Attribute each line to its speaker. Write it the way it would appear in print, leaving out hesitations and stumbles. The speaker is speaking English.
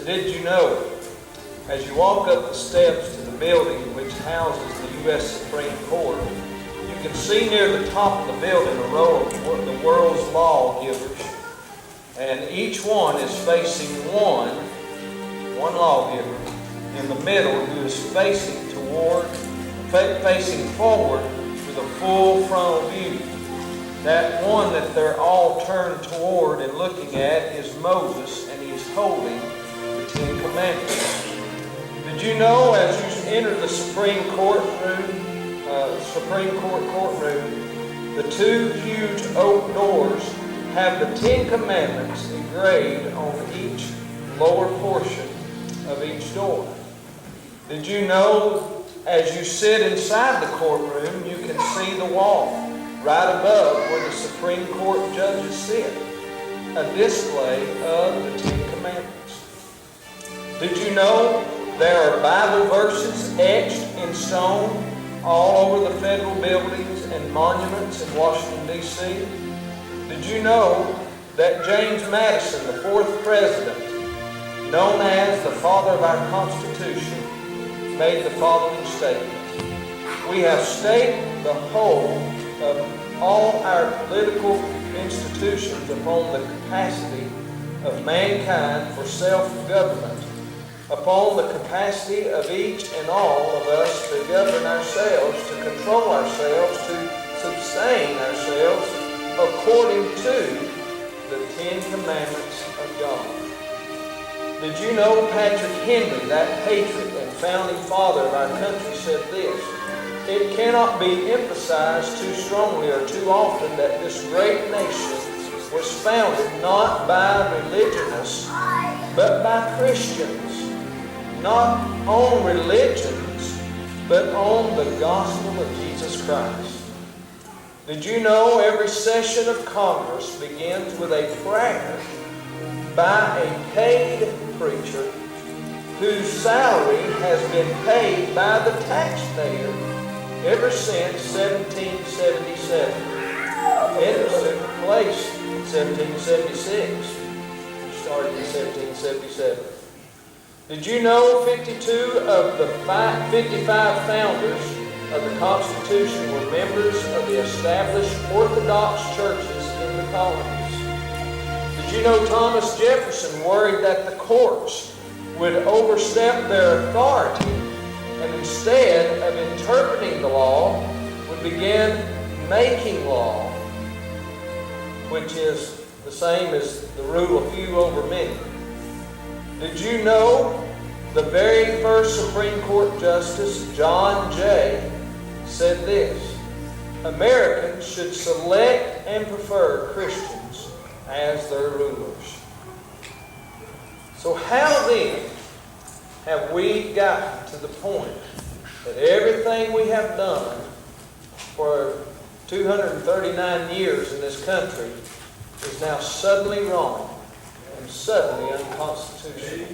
Speaker 1: Did you know, as you walk up the steps to the building which houses the U.S. Supreme Court, you can see near the top of the building a row of the world's lawgivers, and each one is facing one lawgiver in the middle who is facing forward with a full frontal view. That one that they're all turned toward and looking at is Moses, and he's holding the Ten Commandments. Did you know, as you enter the Supreme Court courtroom, the two huge oak doors have the Ten Commandments engraved on each lower portion of each door? Did you know, as you sit inside the courtroom, you can see the wall right above where the Supreme Court judges sit, a display of the Ten Commandments? Did you know there are Bible verses etched in stone all over the federal buildings and monuments in Washington, D.C.? Did you know that James Madison, the fourth president, known as the father of our Constitution, made the following statement: "We have staked the whole of all our political institutions upon the capacity of mankind for self-government, upon the capacity of each and all of us to govern ourselves, to control ourselves, to sustain ourselves according to the Ten Commandments of God." Did you know Patrick Henry, that patriot and founding father of our country, said this: "It cannot be emphasized too strongly or too often that this great nation was founded not by religionists, but by Christians, not on religions, but on the gospel of Jesus Christ." Did you know every session of Congress begins with a prayer by a paid preacher whose salary has been paid by the taxpayer ever since 1777. It took place in 1776. It started in 1777. Did you know 52 of the 55 founders of the Constitution were members of the established Orthodox churches in the colonies? Did you know Thomas Jefferson worried that the courts would overstep their authority and instead of interpreting the law would begin making law, which is the same as the rule of few over many? Did you know the very first Supreme Court Justice, John Jay, said this: "Americans should select and prefer Christians as their rulers." So how then have we gotten to the point that everything we have done for 239 years in this country is now suddenly wrong and suddenly unconstitutional?